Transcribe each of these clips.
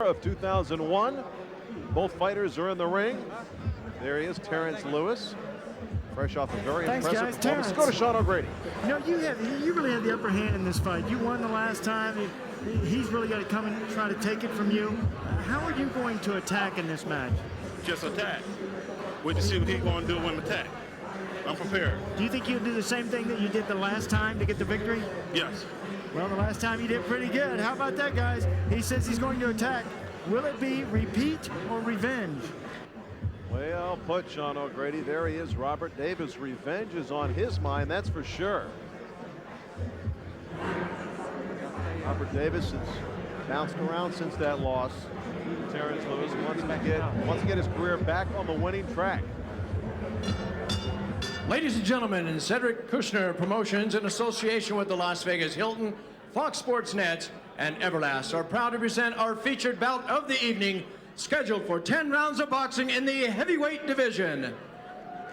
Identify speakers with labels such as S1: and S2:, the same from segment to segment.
S1: of 2001. Both fighters are in the ring. There he is, Terrence Lewis, fresh off a very impressive
S2: guys.
S1: performance. Let's go to Sean O'Grady.
S2: You know, you really had the upper hand in this fight. You won the last time. He's really got to come and try to take it from you. How are you going to attack in this match?
S3: Just attack. Wait to see what he's going to do when attack. I'm prepared.
S2: Do you think you'll do the same thing that you did the last time to get the victory?
S3: Yes.
S2: Well, the last time you did pretty good. How about that, guys? He says he's going to attack. Will it be repeat or revenge?
S1: Well put, Sean O'Grady. There he is, Robert Davis. Revenge is on his mind, that's for sure. Robert Davis has bounced around since that loss. Terrence Lewis wants to get his career back on the winning track.
S4: Ladies and gentlemen, Cedric Kushner Promotions, in association with the Las Vegas Hilton, Fox Sports Net, and Everlast, are proud to present our featured bout of the evening, scheduled for 10 rounds of boxing in the heavyweight division.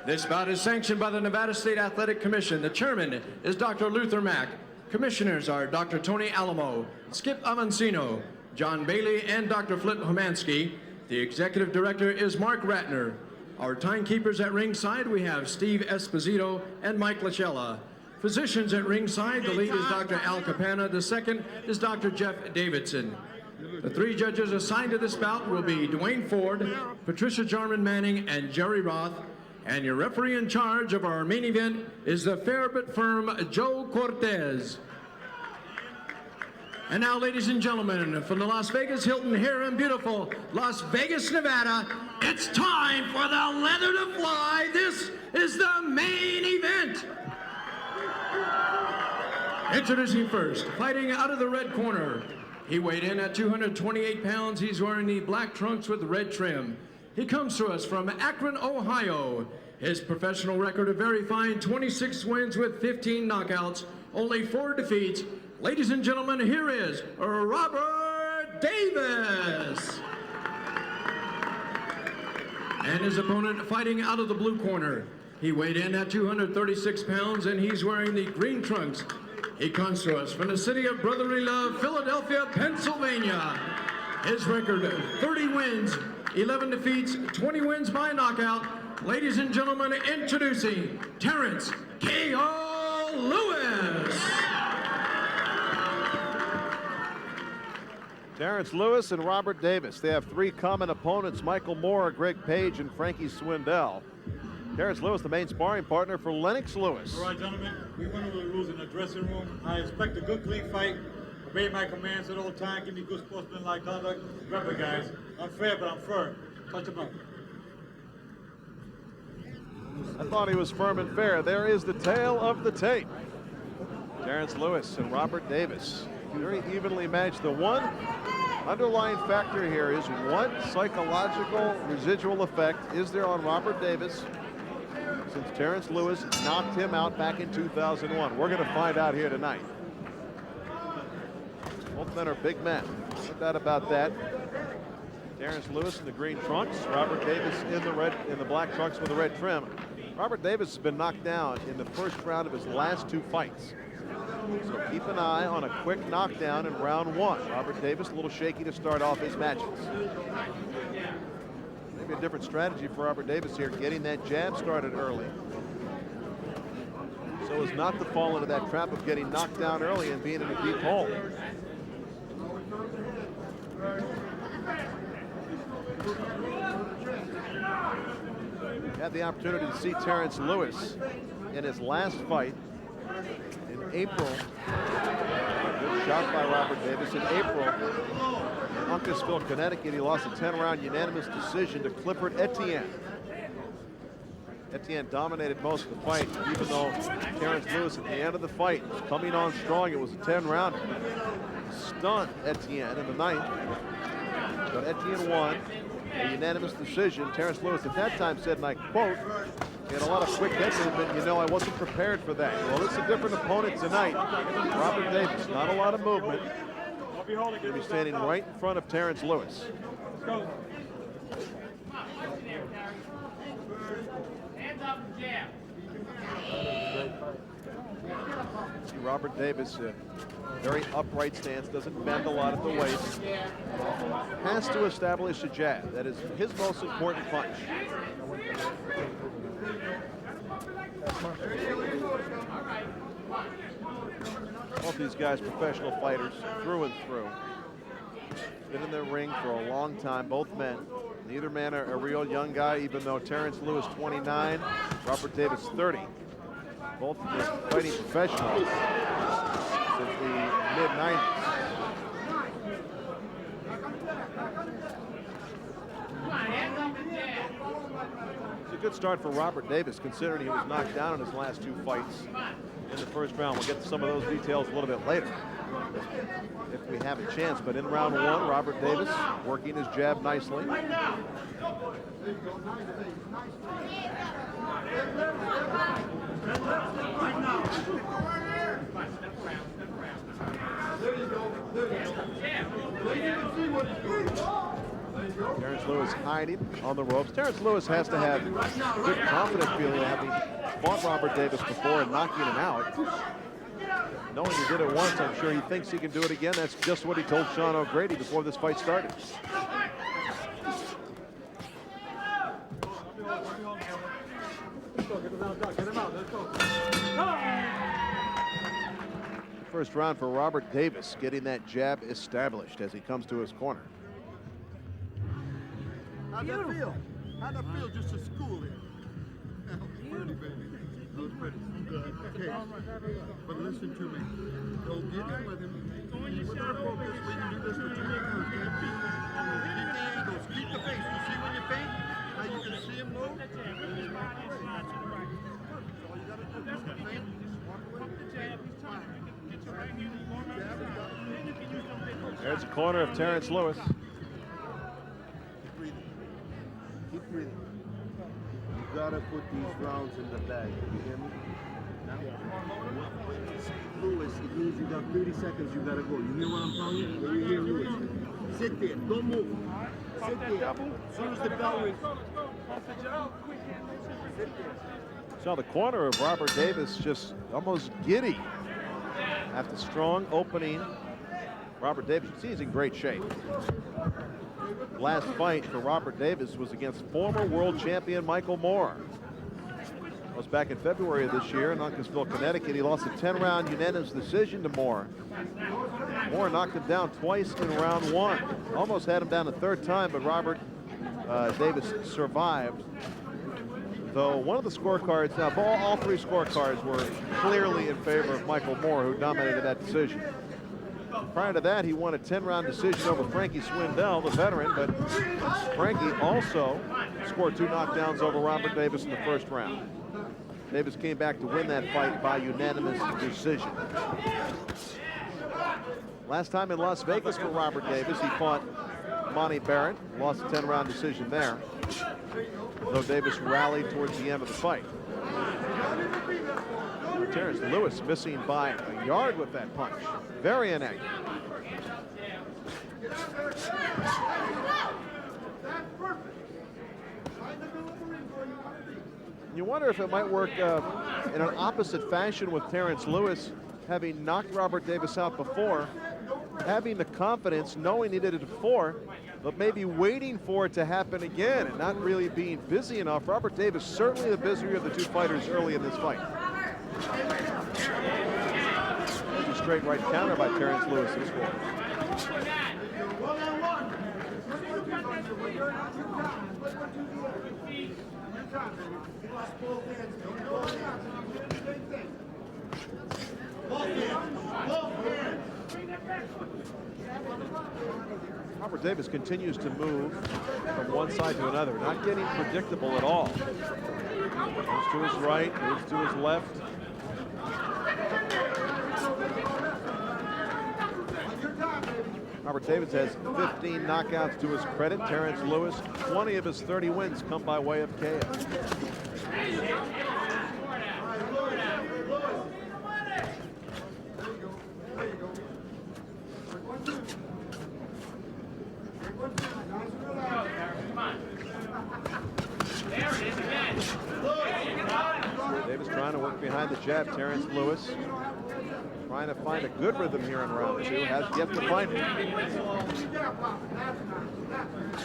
S4: This bout is sanctioned by the Nevada State Athletic Commission. The chairman is Dr. Luther Mack. Commissioners are Dr. Tony Alamo, Skip Avancino, John Bailey, and Dr. Flip Homansky. The executive director is Mark Ratner. Our timekeepers at ringside, we have Steve Esposito and Mike Lachella. Physicians at ringside, the lead is Dr. Al Capana, the second is Dr. Jeff Davidson. The three judges assigned to this bout will be Dwayne Ford, Patricia Jarman Manning, and Jerry Roth. And your referee in charge of our main event is the fair but firm Joe Cortez. And now, ladies and gentlemen, from the Las Vegas Hilton here in beautiful Las Vegas, Nevada, it's time for the leather to fly. This is the main event. Introducing first, fighting out of the red corner. He weighed in at 228 pounds. He's wearing the black trunks with red trim. He comes to us from Akron, Ohio. His professional record a very fine 26 wins with 15 knockouts, only 4 defeats. Ladies and gentlemen, here is Robert Davis. And his opponent fighting out of the blue corner. He weighed in at 236 pounds and he's wearing the green trunks. He comes to us from the city of brotherly love, Philadelphia, Pennsylvania. His record, 30 wins, 11 defeats, 20 wins by knockout. Ladies and gentlemen, introducing Terrence K.O. Lewis.
S1: Terrence Lewis and Robert Davis. They have 3 common opponents, Michael Moore, Greg Page, and Frankie Swindell. Terrence Lewis, the main sparring partner for Lennox Lewis.
S5: All right, gentlemen, we went over the rules in the dressing room. I expect a good, clean fight. Obey my commands at all times. Give me good sportsmanlike conduct. Remember, guys, I'm fair, but I'm firm. Touch him up.
S1: I thought he was firm and fair. There is the tail of the tape. Terrence Lewis and Robert Davis, very evenly matched. The one underlying factor here is what psychological residual effect is there on Robert Davis since Terrence Lewis knocked him out back in 2001. We're going to find out here tonight. Both men are big men, no doubt about that. Terrence Lewis in the green trunks, Robert Davis in the black trunks with the red trim. Robert Davis has been knocked down in the first round of his last 2 fights. So keep an eye on a quick knockdown in round 1. Robert Davis a little shaky to start off his matches. Maybe a different strategy for Robert Davis here, getting that jab started early, so as not to fall into that trap of getting knocked down early and being in a deep hole. Had the opportunity to see Terrence Lewis in his last fight in April. A good shot by Robert Davis in April in Uncasville, Connecticut. He lost a 10-round unanimous decision to Clifford Etienne. Etienne dominated most of the fight, even though Terrence Lewis at the end of the fight was coming on strong. It was a 10-rounder. Stunned Etienne in the 9th. But Etienne won a unanimous decision. Terrence Lewis at that time said, and I quote, "He had a lot of quick head movement. You know, I wasn't prepared for that." Well, it's a different opponent tonight. Robert Davis, not a lot of movement. He'll be standing right in front of Terrence Lewis.
S5: Let's go.
S6: Hands up, jab.
S1: Robert Davis, very upright stance, doesn't bend a lot at the waist. Has to establish a jab. That is his most important punch. Both these guys professional fighters through and through. Been in the ring for a long time, both men. Neither man a real young guy, even though Terrence Lewis 29, Robert Davis 30. Both been fighting professionals since the mid-90s. It's a good start for Robert Davis, considering he was knocked down in his last 2 fights in the first round. We'll get to some of those details a little bit later if we have a chance. But in round 1, Robert Davis working his jab nicely. Terrence Lewis hiding on the ropes. Terrence Lewis has to have good confidence feeling, having fought Robert Davis before and knocking him out. Knowing he did it once, I'm sure he thinks he can do it again. That's just what he told Sean O'Grady before this fight started. First round for Robert Davis, getting that jab established as he comes to his corner.
S6: How'd that feel? How'd that feel just to school here? That was pretty, baby. That was pretty. Okay. But listen to me. Don't get in with him. With our focus, we can do this for 2 rounds. Keep the angles. Keep the face. You see when you feint? How you can see him move? That's all you gotta do. Feint. Walk away.
S1: There's the corner of Terrence Lewis.
S6: Keep breathing. You gotta put these rounds in the bag. You hear me? Now, Lewis, it means you got 30 seconds. You gotta go. You hear what I'm telling you? When you hear Lewis, sit there. Don't move. Sit there. As soon as the bell rings. Sit there.
S1: Saw the corner of Robert Davis just almost giddy after strong opening. Robert Davis, you see he's in great shape. Last fight for Robert Davis was against former world champion Michael Moore. That was back in February of this year in Uncasville, Connecticut. He lost a 10-round unanimous decision to Moore. Moore knocked him down twice in round 1. Almost had him down a 3rd time, but Robert Davis survived. Though one of the scorecards, now all 3 scorecards were clearly in favor of Michael Moore, who dominated that decision. Prior to that, he won a 10-round decision over Frankie Swindell, the veteran, but Frankie also scored 2 knockdowns over Robert Davis in the first round. Davis came back to win that fight by unanimous decision. Last time in Las Vegas for Robert Davis, he fought Monty Barrett, lost a 10-round decision there, though Davis rallied towards the end of the fight. Terrence Lewis missing by a yard with that punch. Very inaccurate. You wonder if it might work in an opposite fashion with Terrence Lewis, having knocked Robert Davis out before, having the confidence, knowing he did it before, but maybe waiting for it to happen again and not really being busy enough. Robert Davis certainly the busier of the 2 fighters early in this fight. A straight right counter by Terrence Lewis in score. Robert Davis continues to move from one side to another, not getting predictable at all. Moves to his right, moves to his left. Robert Davis has 15 knockouts to his credit. Terrence Lewis, 20 of his 30 wins come by way of KO. Davis trying to work behind the jab. Terrence Lewis trying to find a good rhythm here in round 2. Has yet to find it.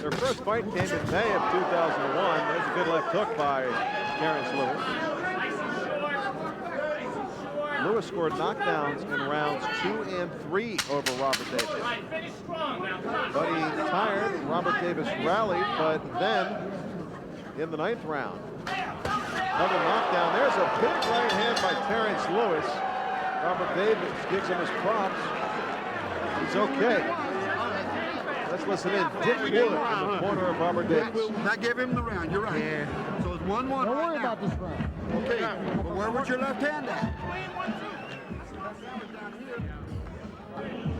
S1: Their first fight came in May of 2001. There's a good left hook by Terrence Lewis. Lewis scored knockdowns in rounds 2 and 3 over Robert Davis. But he tired. Robert Davis rallied, but then in the 9th round, another knockdown. There's a big right hand by Terrence Lewis. Robert Davis gives him his props. He's okay. Let's listen in. Dick Wood in the corner of Robert Davis.
S6: That gave him the round. You're right.
S2: Yeah.
S6: So it's 1-1.
S2: Don't worry about this round.
S6: Okay, but where was your left hand at?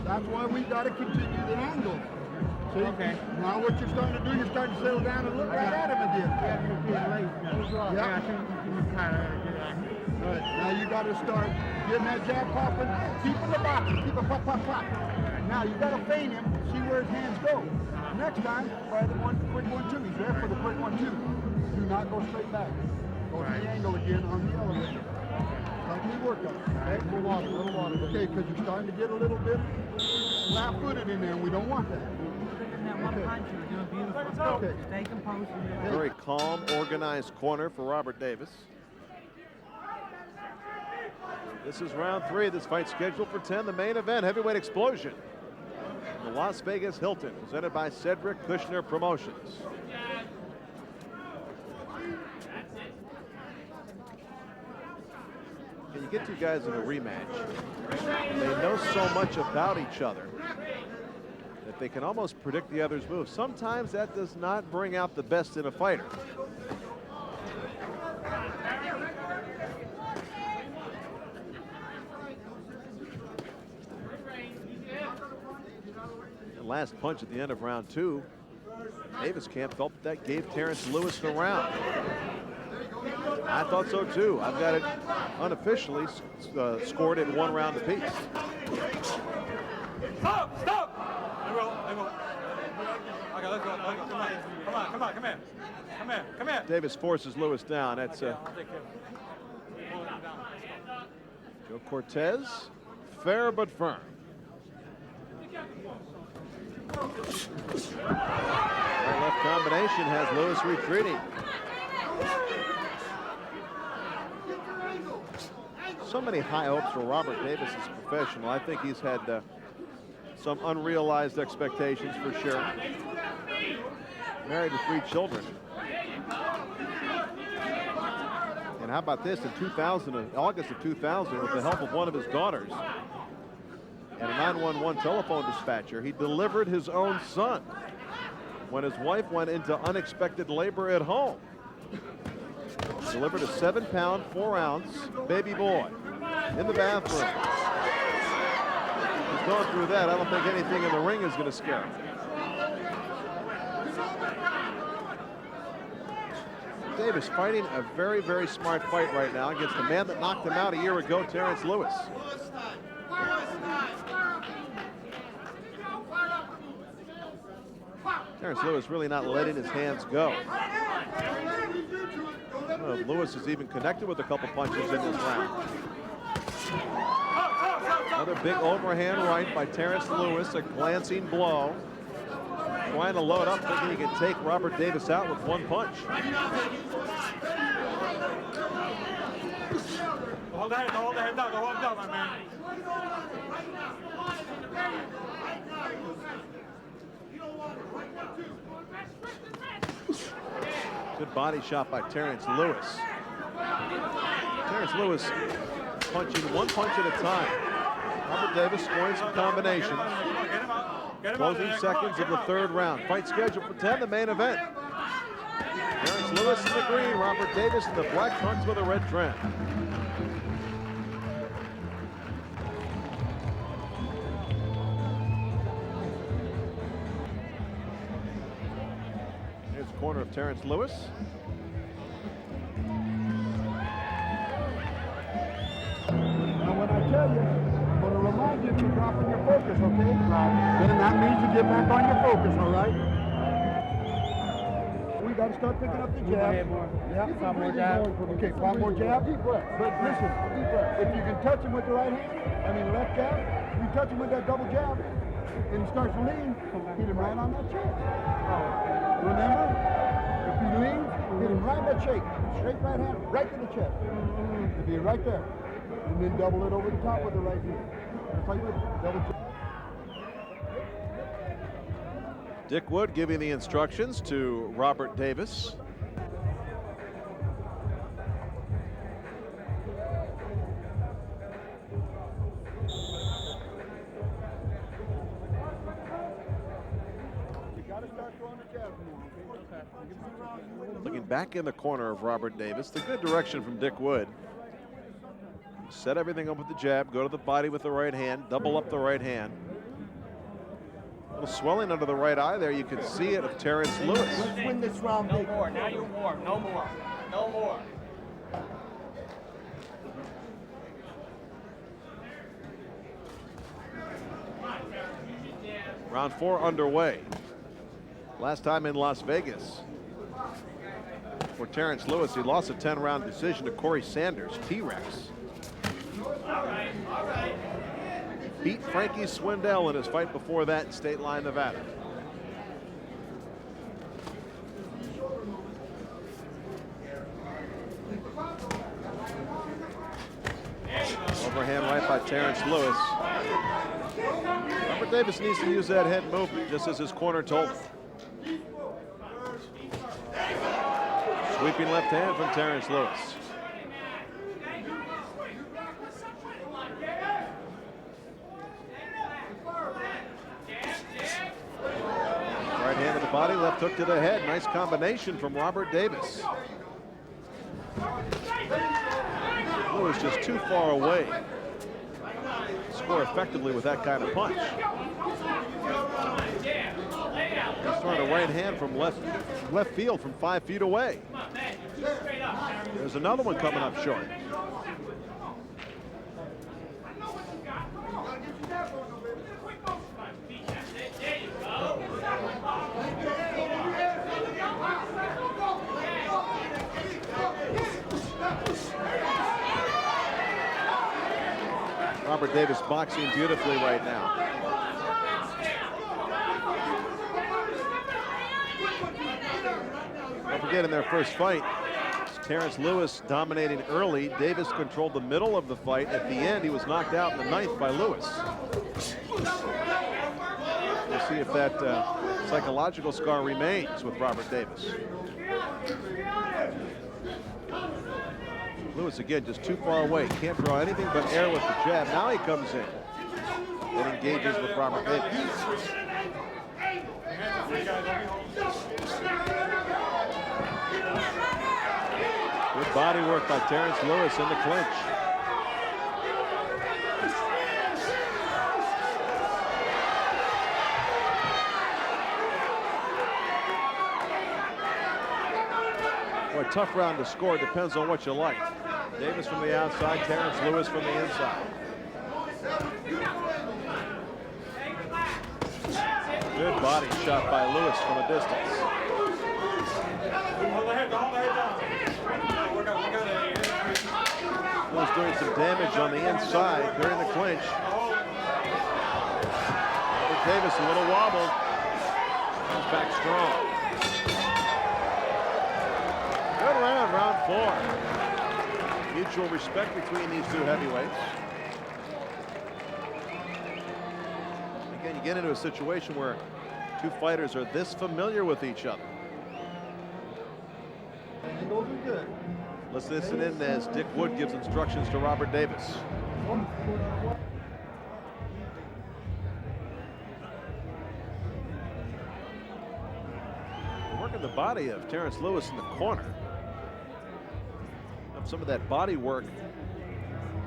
S6: That's why we got to continue the angle. See? Okay. Now what you're starting to do, you're starting to settle down and look right at him again. Yeah. Right. Now you got to start getting that jab popping, keeping the boxing, keep it pop, pop, pop. Now you got to feint him, see where his hands go. Next time, try the quick 1-2. He's there for the quick 1-2. Do not go straight back. Go to the angle again on the elevator. Slightly work up. Okay, a little water. Okay, because you're starting to get a little bit flat-footed in there, and we don't want that. Okay.
S7: Stay composed.
S1: Very calm, organized corner for Robert Davis. This is round 3. This fight scheduled for 10. The main event, heavyweight explosion. The Las Vegas Hilton, presented by Cedric Kushner Promotions. Can you get two guys in a rematch? They know so much about each other that they can almost predict the other's moves. Sometimes that does not bring out the best in a fighter. The last punch at the end of round 2, Davis camp felt that gave Terrence Lewis the round. I thought so too. I've got it unofficially scored in 1 round apiece.
S5: Stop! Stop! I will. Okay, let's go. Come on. Come here.
S1: Davis forces Lewis down. That's
S5: I'll take care of it.
S1: Joe Cortez, fair but firm. That left combination has Lewis retreating. So many high hopes for Robert Davis as a professional. I think he's had some unrealized expectations for sure. Married to 3 children. And how about this, in August of 2000, with the help of one of his daughters and a 911 telephone dispatcher, he delivered his own son when his wife went into unexpected labor at home. Delivered a 7-pound, 4-ounce baby boy in the bathroom. He's going through that. I don't think anything in the ring is going to scare him. Davis fighting a very, very smart fight right now against the man that knocked him out a year ago, Terrence Lewis. Terrence Lewis really not letting his hands go. I don't know if Lewis is even connected with a couple punches in this round. Another big overhand right by Terrence Lewis, a glancing blow. Trying to load up, thinking he can take Robert Davis out with 1 punch.
S5: Hold the head down, my man.
S1: Good body shot by Terrence Lewis. Terrence Lewis punching 1 punch at a time. Robert Davis scoring some combinations. Closing seconds of the 3rd round. Fight scheduled for 10, the main event. Terrence Lewis in the green, Robert Davis in the black trunks with a red trim. Here's the corner of Terrence Lewis.
S6: Now when I tell you, I'm going to remind you you're dropping your focus, okay? Then that means you get back on your focus, all right? We You got to start picking up the jab. Yeah, 5 more jabs. Okay, 5 more jabs. But listen, if you can touch him with the right hand, left jab, you touch him with that double jab, and he starts to lean, hit him right on that chest. Remember, if he leans, hit him right in that shake. Straight right hand, right to the chest. It'll be right there. And then double it over the top with the right hand. Just like this, double jab.
S1: Dick Wood giving the instructions to Robert Davis. Looking back in the corner of Robert Davis, the good direction from Dick Wood. Set everything up with the jab, go to the body with the right hand, double up the right hand. A little swelling under the right eye there. You can see it of Terrence Lewis.
S6: Let's win this round big.
S7: No more. Now you're warm. No more. No more.
S1: Round 4 underway. Last time in Las Vegas for Terrence Lewis, he lost a 10-round decision to Corey Sanders, T-Rex. Beat Frankie Swindell in his fight before that in State Line, Nevada. Overhand right by Terrence Lewis. Robert Davis needs to use that head movement, just as his corner told him. Sweeping left hand from Terrence Lewis. Right hand to the body, left hook to the head. Nice combination from Robert Davis. Lewis just too far away. Score effectively with that kind of punch. He's throwing a right hand from left field from 5 feet away. There's another one coming up short. Robert Davis boxing beautifully right now. Don't forget, in their first fight, Terrence Lewis dominating early. Davis controlled the middle of the fight. At the end, he was knocked out in the 9th by Lewis. We'll see if that psychological scar remains with Robert Davis. Lewis again just too far away. Can't draw anything but air with the jab. Now he comes in and engages with Robert Davis. Good body work by Terrence Lewis in the clinch. Boy, tough round to score. Depends on what you like. Davis from the outside, Terrence Lewis from the inside. Good body shot by Lewis from a distance. Lewis doing some damage on the inside during the clinch. Robert Davis a little wobbled. Comes back strong. Good round, round 4. Mutual respect between these two heavyweights. Again, you get into a situation where two fighters are this familiar with each other.
S6: Those are good.
S1: Let's listen in as Dick Wood gives instructions to Robert Davis. Working the body of Terrence Lewis in the corner. Some of that body work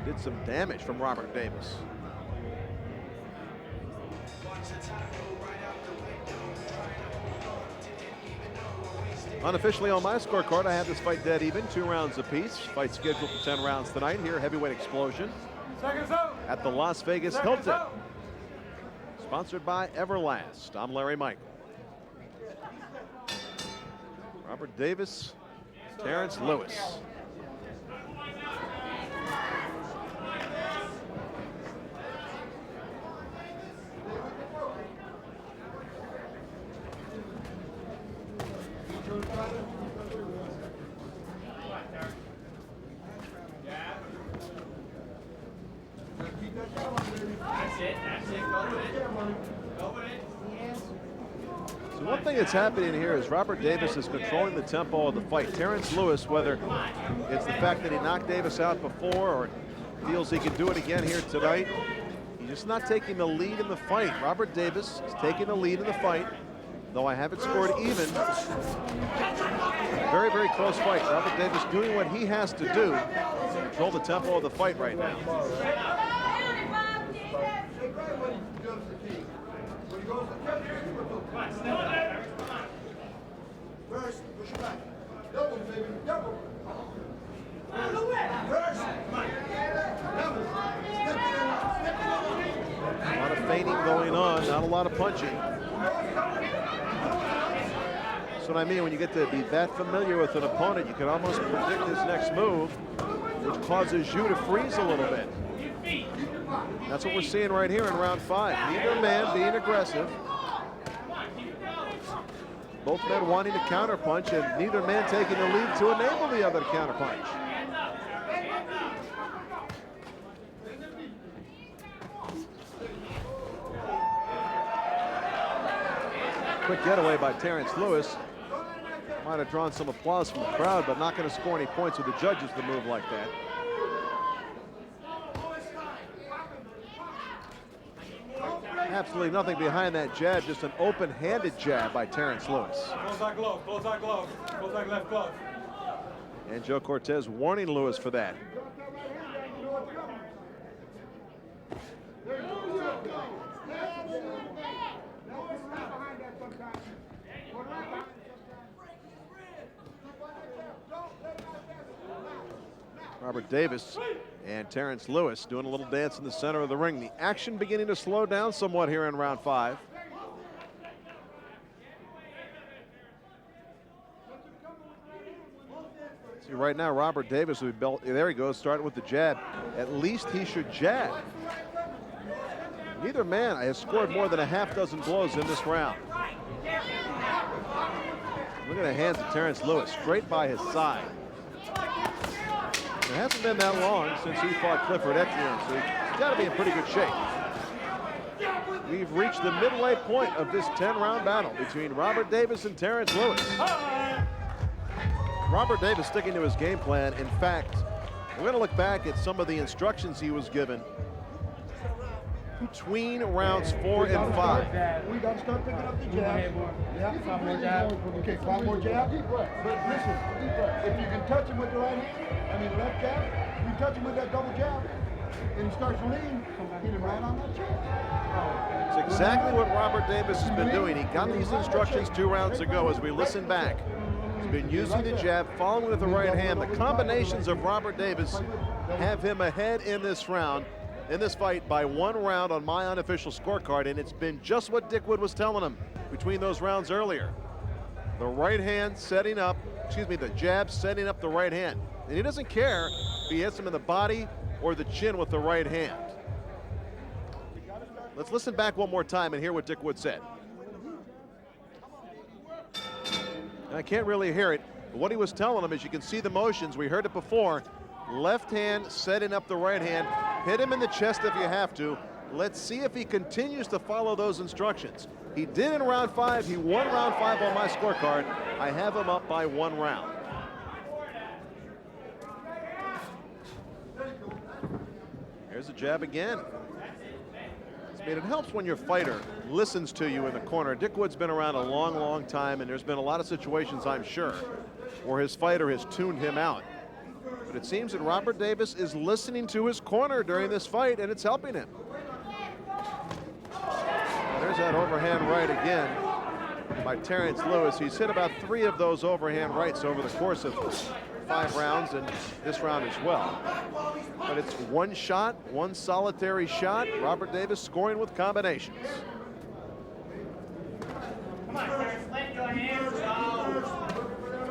S1: did some damage from Robert Davis. Unofficially on my scorecard, I have this fight dead even, 2 rounds apiece. Fight scheduled for 10 rounds tonight here, heavyweight explosion at the Las Vegas Hilton. Sponsored by Everlast. I'm Larry Michael. Robert Davis, Terrence Lewis. So one thing that's happening here is Robert Davis is controlling the tempo of the fight. Terrence Lewis, whether it's the fact that he knocked Davis out before or feels he can do it again here tonight, he's just not taking the lead in the fight. Robert Davis is taking the lead in the fight, though I have it scored even. Very, very close fight. Robert Davis doing what he has to do to control the tempo of the fight right now.
S6: First, push it back. Double, baby, double.
S1: A lot of feinting going on, not a lot of punching. That's what I mean when you get to be that familiar with an opponent, you can almost predict his next move, which causes you to freeze a little bit. That's what we're seeing right here in round 5. Neither man being aggressive. Both men wanting to counterpunch, and neither man taking the lead to enable the other to counterpunch. Quick getaway by Terrence Lewis. Might have drawn some applause from the crowd, but not going to score any points with the judges to move like that. Absolutely nothing behind that jab, just an open-handed jab by Terrence Lewis.
S5: Close that glove, close that glove, close that left glove.
S1: And Joe Cortez warning Lewis for that. Robert Davis and Terrence Lewis doing a little dance in the center of the ring. The action beginning to slow down somewhat here in round 5. See right now, Robert Davis will be built. There he goes, starting with the jab. At least he should jab. Neither man has scored more than a half dozen blows in this round. Look at the hands of Terrence Lewis, straight by his side. It hasn't been that long since he fought Clifford Etienne, so he's got to be in pretty good shape. We've reached the midway point of this 10-round battle between Robert Davis and Terrence Lewis. Robert Davis sticking to his game plan. In fact, we're going to look back at some of the instructions he was given between rounds 4 and 5.
S6: We got to start picking up the jabs. Yeah, 5 more jabs. Okay, 5 more jabs. But listen, if you can touch him with the right hand, I mean the left jab, you touch him with that double jab, and he starts to lean, hit him right on that jab.
S1: It's exactly what Robert Davis has been doing. He got these instructions 2 rounds ago as we listen back. He's been using the jab, following with the right hand. The combinations of Robert Davis have him ahead in this round, in this fight, by 1 round on my unofficial scorecard, and it's been just what Dick Wood was telling him between those rounds earlier. The right hand setting up, the jab setting up the right hand. And he doesn't care if he hits him in the body or the chin with the right hand. Let's listen back one more time and hear what Dick Wood said. I can't really hear it, but what he was telling him is you can see the motions. We heard it before. Left hand setting up the right hand. Hit him in the chest if you have to. Let's see if he continues to follow those instructions. He did in round 5. He won round 5 on my scorecard. I have him up by 1 round. Here's a jab again. I mean, it helps when your fighter listens to you in the corner. Dick Wood's been around a long, long time, and there's been a lot of situations, I'm sure, where his fighter has tuned him out. But it seems that Robert Davis is listening to his corner during this fight, and it's helping him. There's that overhand right again by Terrence Lewis. He's hit about 3 of those overhand rights over the course of 5 rounds, and this round as well. But it's 1 shot, 1 solitary shot. Robert Davis scoring with combinations.
S7: Come on, Terrence, let your hands go.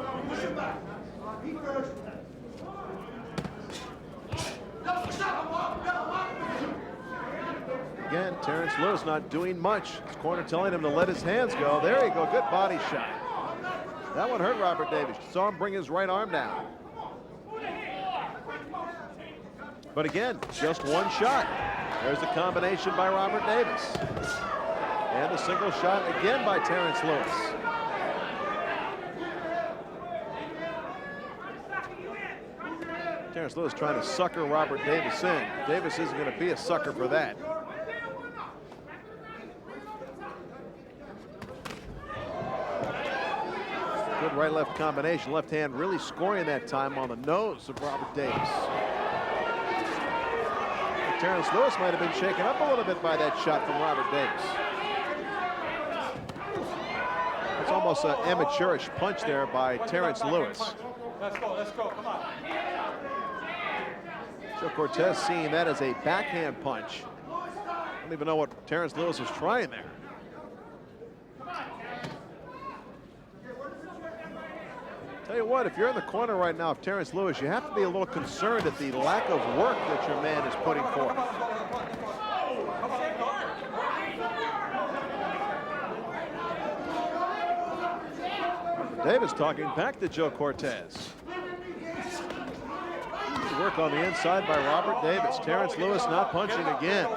S1: Again, Terrence Lewis not doing much. His corner telling him to let his hands go. There you go, good body shot. That one hurt Robert Davis. You saw him bring his right arm down. But again, just one shot. There's the combination by Robert Davis. And a single shot again by Terrence Lewis. Terrence Lewis trying to sucker Robert Davis in. Davis isn't going to be a sucker for that. Good right-left combination. Left hand really scoring that time on the nose of Robert Davis. Terrence Lewis might have been shaken up a little bit by that shot from Robert Davis. It's almost an amateurish punch there by Terrence Lewis.
S5: Let's go, come on.
S1: Joe Cortez seeing that as a backhand punch. I don't even know what Terrence Lewis is trying there. Tell you what, if you're in the corner right now of Terrence Lewis, you have to be a little concerned at the lack of work that your man is putting forth. Davis talking back to Joe Cortez. Good work on the inside by Robert Davis. Terrence Lewis not punching again.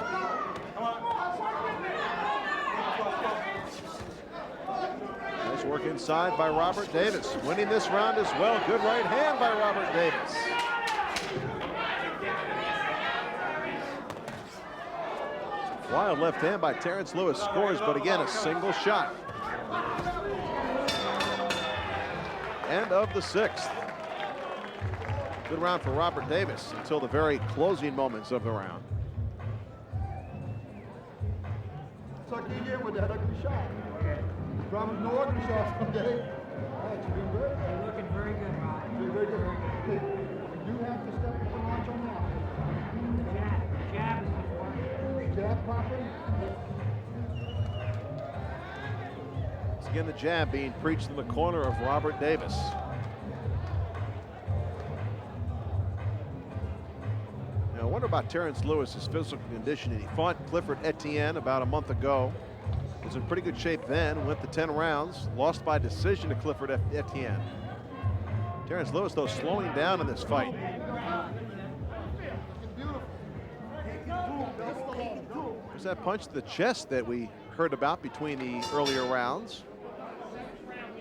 S1: Nice work inside by Robert Davis. Winning this round as well. Good right hand by Robert Davis. Wild left hand by Terrence Lewis scores, but again, a single shot. End of the sixth. Good round for Robert Davis until the very closing moments of the round.
S6: Suck you again with that ugly shot. Promise no ugly shots someday. All right, you're doing good.
S8: You're looking very good, Rod.
S6: You're very good. Okay, you do have to step up a notch on that.
S8: Jab is important.
S6: Jab properly.
S1: Once again, the jab being preached in the corner of Robert Davis. Now, I wonder about Terrence Lewis's physical condition. He fought Clifford Etienne about a month ago. Was in pretty good shape then, went the 10 rounds, lost by decision to Clifford Etienne. Terrence Lewis, though, slowing down in this fight. There's that punch to the chest that we heard about between the earlier rounds.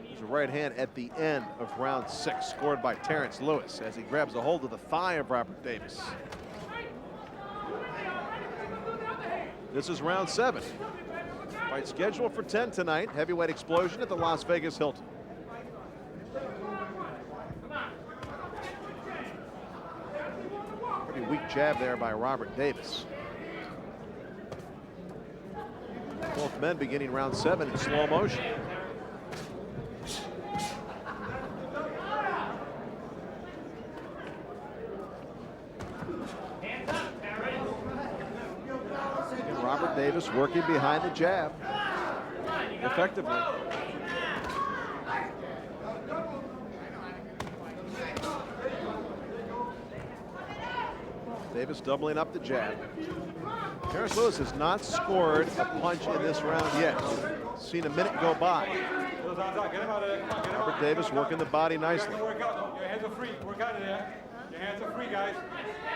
S1: There's a right hand at the end of round 6, scored by Terrence Lewis as he grabs a hold of the thigh of Robert Davis. This is round 7. Fight scheduled for 10 tonight. Heavyweight explosion at the Las Vegas Hilton. Pretty weak jab there by Robert Davis. Both men beginning round 7 in slow motion. Robert Davis working behind the jab effectively. Davis doubling up the jab. Terrence Lewis has not scored a punch in this round yet. Seen a minute go by. Robert Davis working the body nicely.
S5: Your hands are free. Work out of there. Your hands are free, guys.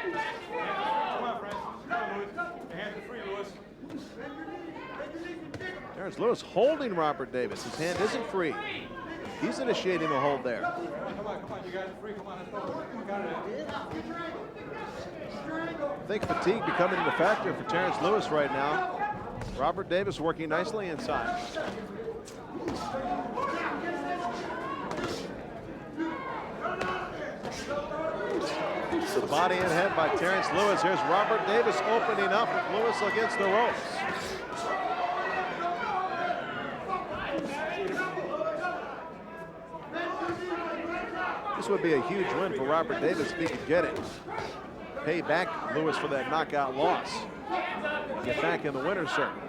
S5: Come on, friends. Come on, Lewis. Your hands are free, Lewis.
S1: Terrence Lewis holding Robert Davis. His hand isn't free. He's initiating the hold there.
S5: Come on. You guys are free. Come on, let's go. Work out of there.
S1: I think fatigue becoming a factor for Terrence Lewis right now. Robert Davis working nicely inside. The body and head by Terrence Lewis. Here's Robert Davis opening up with Lewis against the ropes. This would be a huge win for Robert Davis if he could get it. Pay back Lewis for that knockout loss. Get back in the winner's circle.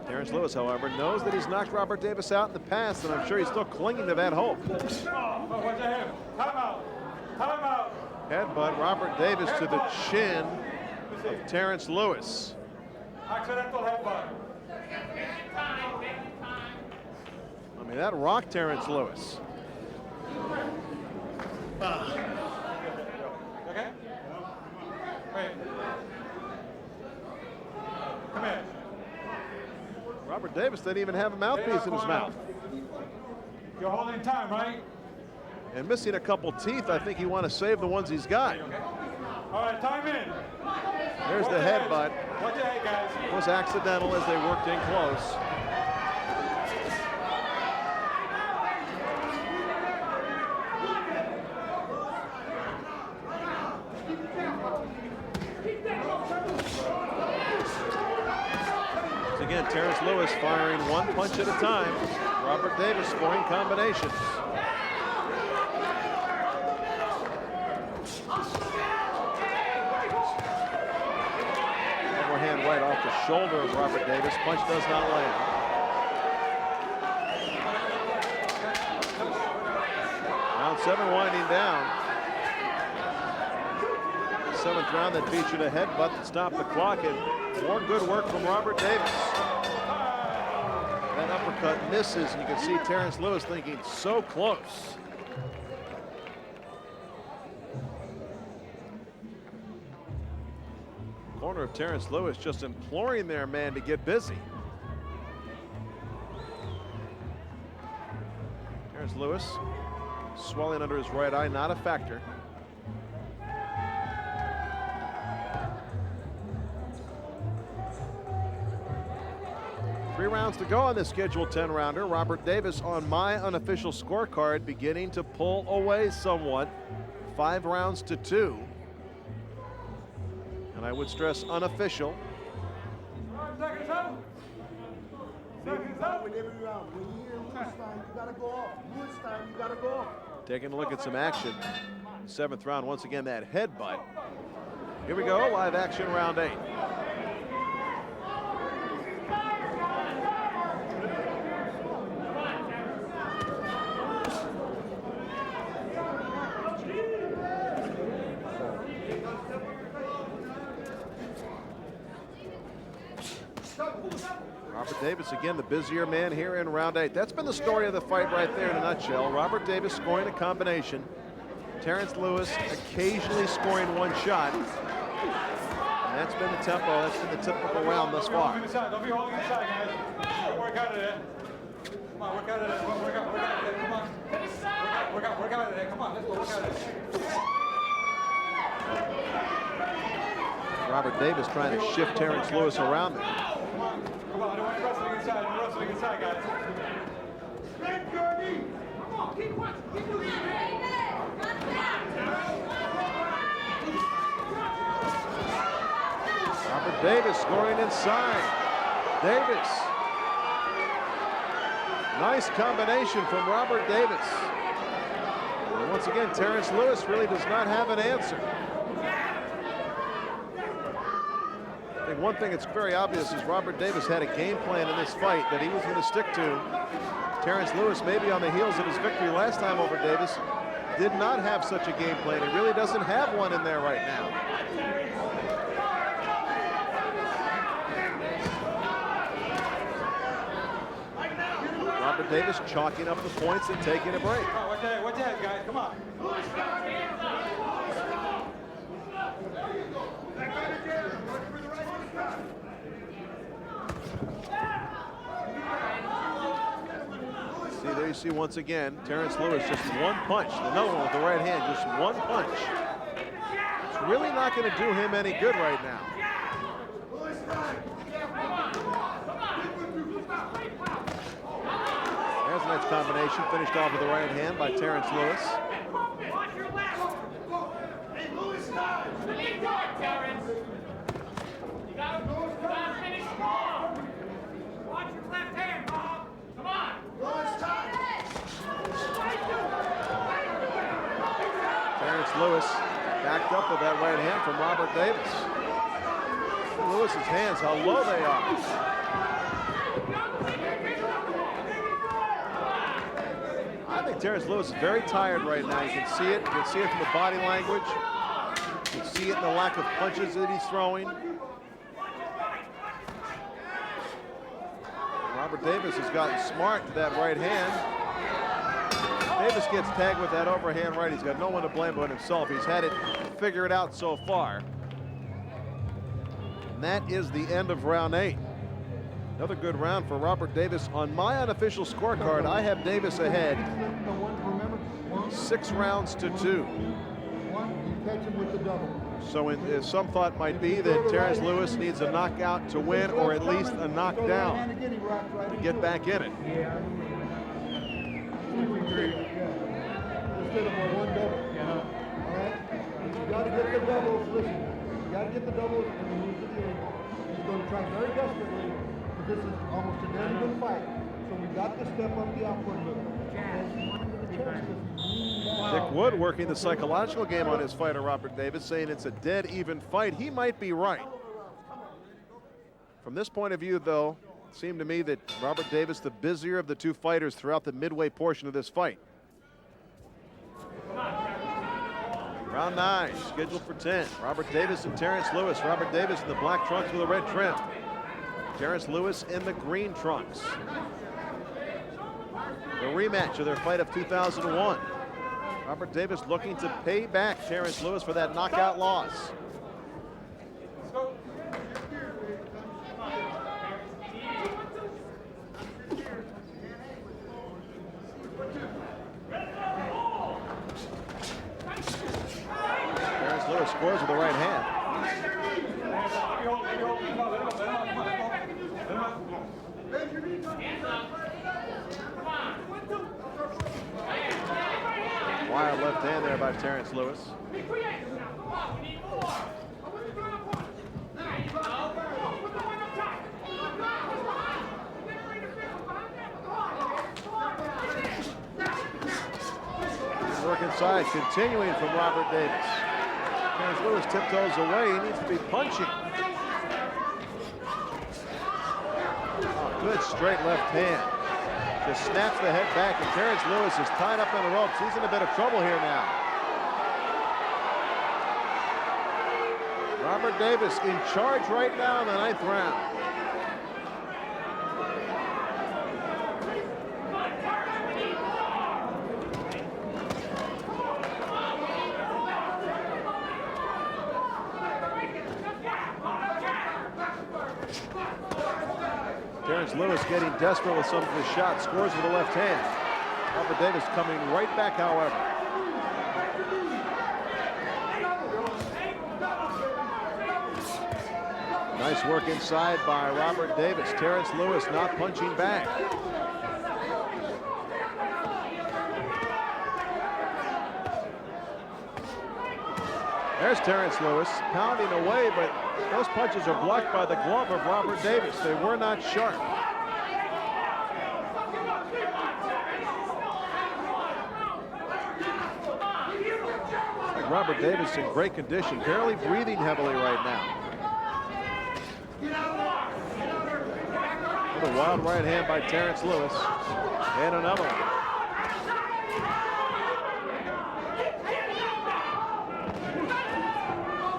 S1: Terrence Lewis, however, knows that he's knocked Robert Davis out in the past, and I'm sure he's still clinging to that hope.
S5: Watch your head. Time out.
S1: Headbutt Robert Davis to the chin of Terrence Lewis.
S5: Accidental headbutt.
S1: I mean, that rocked Terrence Lewis.
S5: Okay? Wait. Come here.
S1: Robert Davis didn't even have a mouthpiece in his mouth.
S5: You're holding time, right?
S1: And missing a couple teeth, I think he want to save the ones he's got.
S5: All right, time in.
S1: There's the headbutt.
S5: Watch your head, guys.
S1: It was accidental as they worked in close. Once again, Terrence Lewis firing one punch at a time. Robert Davis scoring combinations. Overhand right off the shoulder of Robert Davis. Punch does not land. Round 7 winding down. The 7th round that featured a headbutt that stopped the clock, and more good work from Robert Davis. That uppercut misses, and you can see Terrence Lewis thinking so close. Corner of Terrence Lewis just imploring their man to get busy. Terrence Lewis, swelling under his right eye, not a factor. Three rounds to go on this scheduled 10-rounder. Robert Davis on my unofficial scorecard beginning to pull away somewhat. 5 rounds to 2. And I would stress unofficial.
S5: Seconds out. Seconds out.
S6: With every round. When you hear Lewis time, you gotta go off. Lewis time, you gotta go off.
S1: Taking a look at some action. 7th round, once again, that headbutt. Here we go, live action, round 8. Robert Davis, again, the busier man here in round 8. That's been the story of the fight right there in a nutshell. Robert Davis scoring a combination. Terrence Lewis occasionally scoring one shot. And that's been the tempo. That's been the typical round thus far.
S5: Don't be holding inside, guys. Work out of there. Come on, work out of there. Work out of there. Come on. Work out of there. Come on, let's go. Work out of there.
S1: Robert Davis trying to shift Terrence Lewis around there.
S5: Come on, I don't want you wrestling inside. I'm wrestling inside, guys. Come on, keep watching. Keep moving.
S1: Robert Davis scoring inside. Davis. Nice combination from Robert Davis. And once again, Terrence Lewis really does not have an answer. I think one thing that's very obvious is Robert Davis had a game plan in this fight that he was going to stick to. Terrence Lewis, maybe on the heels of his victory last time over Davis, did not have such a game plan. He really doesn't have one in there right now. Robert Davis chalking up the points and taking a break.
S5: Come on, watch your head, guys. Come on.
S1: See, there you see once again, Terrence Lewis just one punch. Another one with the right hand, just one punch. It's really not going to do him any good right now. There's a nice combination, finished off with the right hand by Terrence Lewis.
S7: Watch your left. Hey, Lewis, stop. Terrence. You gotta finish strong. Watch your left hand, Bob. Come on.
S1: Terrence Lewis backed up with that right hand from Robert Davis. Lewis's hands, how low they are. I think Terrence Lewis is very tired right now. You can see it. You can see it from the body language. You can see it in the lack of punches that he's throwing. Robert Davis has gotten smart to that right hand. Davis gets tagged with that overhand right. He's got no one to blame but himself. He's had it figured out so far. And that is the end of round 8. Another good round for Robert Davis. On my unofficial scorecard, I have Davis ahead 6 rounds to 2. So some thought might be that Terrence Lewis needs a knockout to win, or at least a knockdown to get back in it.
S6: Instead of a one double. All right? You got to get the doubles. Listen, you got to get the doubles and move to the angle. He's going to try very desperately, but this is almost a dead even fight. So we got to step up the outward look.
S1: Dick Wood working the psychological game on his fighter, Robert Davis, saying it's a dead even fight. He might be right. From this point of view, though, it seemed to me that Robert Davis, the busier of the two fighters throughout the midway portion of this fight. Round 9, scheduled for 10. Robert Davis and Terrence Lewis. Robert Davis in the black trunks with a red trim. Terrence Lewis in the green trunks. The rematch of their fight of 2001. Robert Davis looking to pay back Terrence Lewis for that knockout loss. Terrence Lewis scores with the right hand. Wild left hand there by Terrence Lewis. Work inside, continuing from Robert Davis. Terrence Lewis tiptoes away. He needs to be punching. Oh, good straight left hand. Just snaps the head back, and Terrence Lewis is tied up in the ropes. He's in a bit of trouble here now. Robert Davis in charge right now in the 9th round. Terrence Lewis getting desperate with some of his shots, scores with the left hand. Robert Davis coming right back, however. Nice work inside by Robert Davis. Terrence Lewis not punching back. There's Terrence Lewis pounding away, but those punches are blocked by the glove of Robert Davis. They were not sharp. Robert Davis in great condition, barely breathing heavily right now. What a wild right hand by Terrence Lewis. And another one.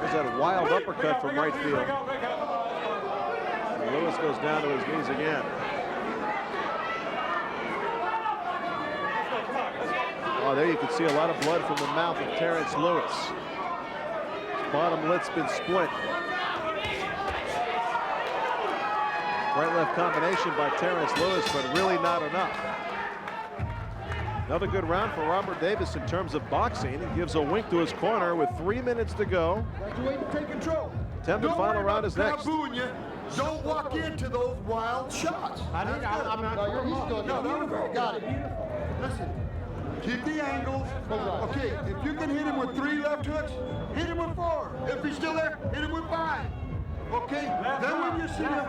S1: There's that wild uppercut from right field. And Lewis goes down to his knees again. Oh, there you can see a lot of blood from the mouth of Terrence Lewis. His bottom lip's been split. Right-left combination by Terrence Lewis, but really not enough. Another good round for Robert Davis in terms of boxing. He gives a wink to his corner with 3 minutes to go.
S6: Take control.
S1: 10th and final round is next.
S6: Don't walk into those wild shots. I'm not. Got it. Listen. Keep the angles. Okay, if you can hit him with 3 left hooks, hit him with 4. If he's still there, hit him with 5. Okay, then when you see him,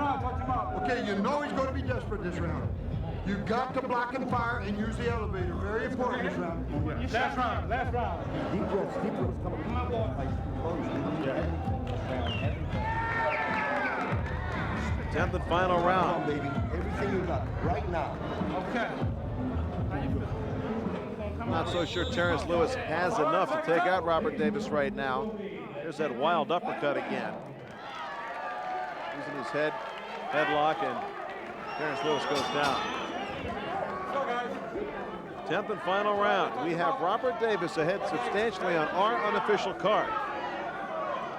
S6: okay, you know he's going to be desperate this round. You got to block and fire and use the elevator. Very important this round.
S5: Last round.
S6: Deep breaths coming.
S5: Come on, boy.
S1: 10th and final round.
S6: Come on, baby. Everything you got right now.
S5: Okay.
S1: I'm not so sure Terrence Lewis has enough to take out Robert Davis right now. There's that wild uppercut again. Using his headlock, and Terrence Lewis goes down. 10th and final round. We have Robert Davis ahead substantially on our unofficial card.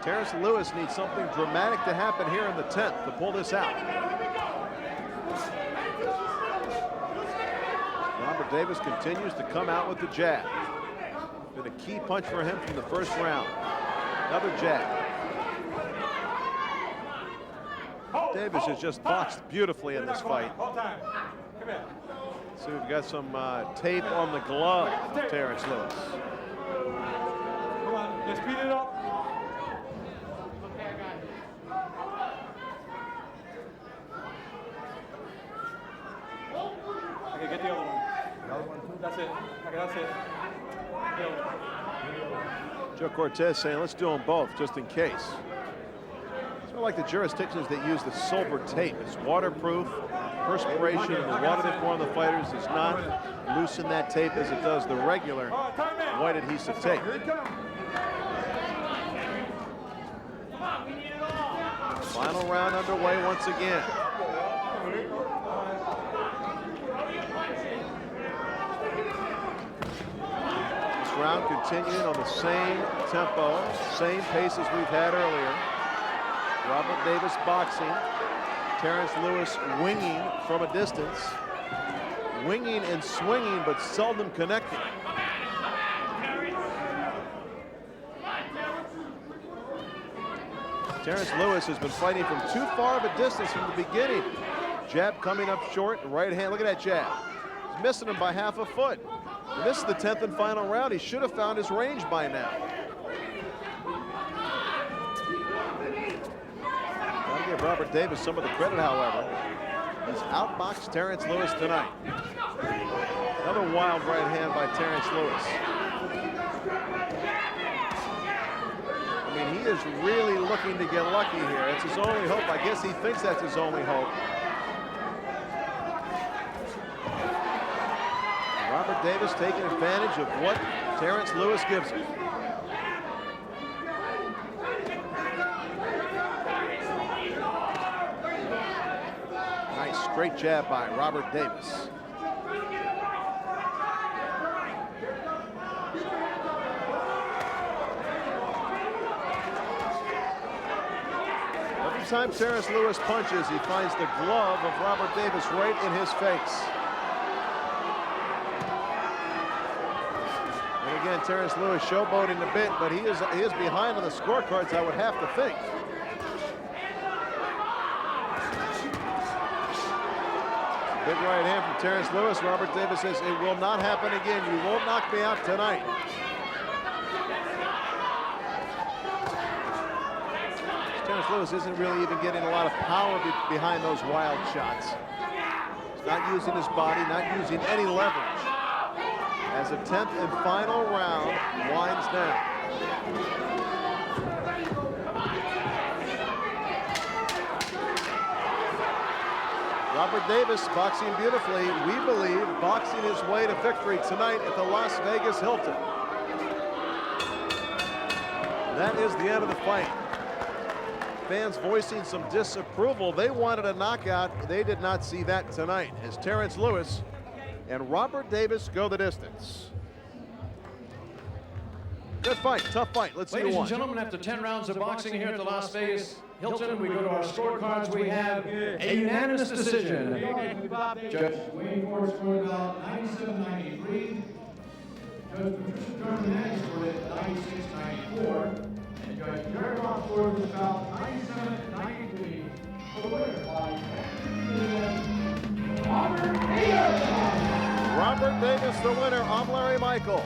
S1: Terrence Lewis needs something dramatic to happen here in the 10th to pull this out. Robert Davis continues to come out with the jab. Been a key punch for him from the first round. Another jab. Davis has just boxed beautifully in this fight. So we've got some tape on the glove of Terrence Lewis.
S5: Come on, let's speed it up. Okay, get the other one. That's it. Okay, that's it.
S1: Joe Cortez saying, let's do them both, just in case. It's sort of like the jurisdictions that use the silver tape. It's waterproof, perspiration, and the water they pour on the fighters does not loosen that tape as it does the regular white adhesive tape. Final round underway once again. Round continuing on the same tempo, same pace as we've had earlier. Robert Davis boxing, Terrence Lewis winging from a distance, winging and swinging but seldom connecting. Terrence Lewis has been fighting from too far of a distance from the beginning. Jab coming up short, right hand, look at that jab. He's missing him by half a foot. And this is the 10th and final round. He should have found his range by now. Gotta give Robert Davis some of the credit, however. He's outboxed Terrence Lewis tonight. Another wild right hand by Terrence Lewis. I mean, he is really looking to get lucky here. It's his only hope. I guess he thinks that's his only hope. Robert Davis taking advantage of what Terrence Lewis gives him. Nice straight jab by Robert Davis. Every time Terrence Lewis punches, he finds the glove of Robert Davis right in his face. Again, Terrence Lewis showboating a bit, but he is behind on the scorecards, I would have to think. Big right hand from Terrence Lewis. Robert Davis says, it will not happen again. You won't knock me out tonight. Terrence Lewis isn't really even getting a lot of power behind those wild shots. He's not using his body, not using any leverage. As the 10th and final round winds down. Robert Davis boxing beautifully. We believe boxing his way to victory tonight at the Las Vegas Hilton. That is the end of the fight. Fans voicing some disapproval. They wanted a knockout. They did not see that tonight as Terrence Lewis and Robert Davis go the distance. Good fight, tough fight. Let's see who
S4: Ladies
S1: won.
S4: and gentlemen, after 10 rounds of boxing here at the Las Vegas Hilton, we go to our scorecards. We have a unanimous decision. Judge Wayne Ford scored about 97-93. Judge Patricia Jordan scored at 96-94. And Judge Jerry Ross scored about 97-93. For the winner by
S1: Robert Davis, the winner. I'm Larry Michael.